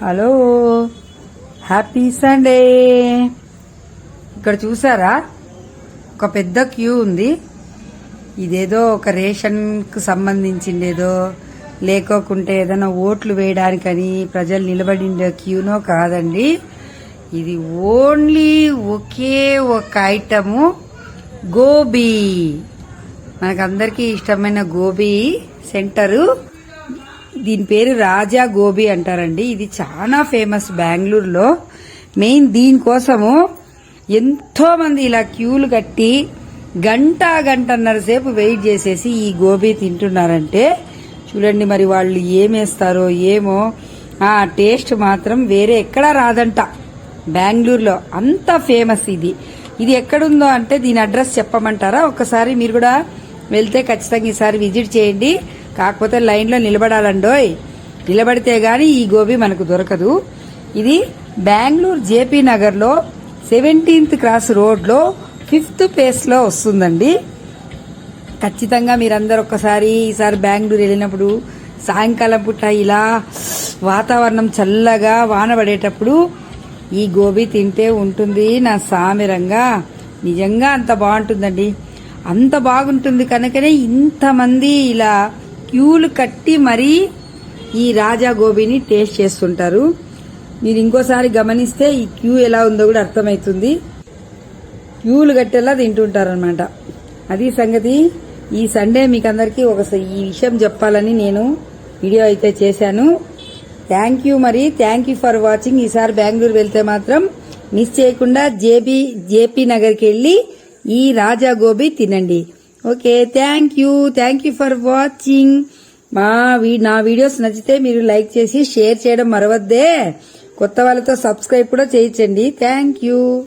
Hello, happy Sunday. ఇక్కడ చూసారా, ఒక పెద్ద క్యూ ఉంది. ఇదేదో ఒక రేషన్ కు సంబంధించిందేదో, లేకోకుంటే ఏదైనా ఓట్లు వేయడానికని ప్రజలు నిలబడిండే క్యూనో కాదండి. ఇది ఓన్లీ ఒకే ఒక ఐటము, గోబీ. మనకందరికీ ఇష్టమైన గోబీ సెంటరు. దీని పేరు రాజా గోబీ అంటారండి. ఇది చాలా ఫేమస్ బెంగళూరులో. మెయిన్ దీనికోసము ఎంతో మంది ఇలా క్యూలు కట్టి గంటన్నర సేపు వెయిట్ చేసేసి ఈ గోబీ తింటున్నారంటే చూడండి మరి వాళ్ళు ఏమేస్తారో ఏమో. ఆ టేస్ట్ మాత్రం వేరే ఎక్కడా రాదంట బెంగళూరులో. అంత ఫేమస్ ఇది. ఇది ఎక్కడుందో అంటే దీని అడ్రస్ చెప్పమంటారా? ఒకసారి మీరు కూడా వెళ్తే ఖచ్చితంగా ఈసారి విజిట్ చేయండి. కాకపోతే లైన్లో నిలబడాలండోయ్. నిలబడితే గాని ఈ గోబీ మనకు దొరకదు. ఇది బెంగళూరు జేపీ నగర్లో 17th క్రాస్ రోడ్లో 5th ప్లేస్లో వస్తుందండి. ఖచ్చితంగా మీరందరూ ఒక్కసారి ఈసారి బెంగళూరు వెళ్ళినప్పుడు సాయంకాలం పూట ఇలా వాతావరణం చల్లగా వాన పడేటప్పుడు ఈ గోబీ తింటే ఉంటుంది నా సామిరంగా. నిజంగా అంత బాగుంటుందండి. అంత బాగుంటుంది కనుకనే ఇంతమంది ఇలా క్యూలు కట్టి మరీ ఈ రాజా గోబీని టేస్ట్ చేస్తుంటారు. మీరు ఇంకోసారి గమనిస్తే ఈ క్యూ ఎలా ఉందో కూడా అర్థమవుతుంది. క్యూలు కట్టేలా తింటుంటారనమాట. అది సంగతి. ఈ సండే మీకు అందరికీ ఈ విషయం చెప్పాలని నేను వీడియో అయితే చేశాను. Thank you. మరి థ్యాంక్ యూ ఫర్ వాచింగ్. ఈసారి బెంగళూరు వెళ్తే మాత్రం మిస్ చేయకుండా జేపీ నగర్కి వెళ్ళి ఈ రాజా గోబీ తినండి. Okay, thank you for watching. నా వీడియోస్ నచ్చితే మీరు లైక్ చేసి షేర్ చేయడం మరవద్దే. కొత్త వాళ్ళతో సబ్స్క్రైబ్ కూడా చేయించండి. Thank you.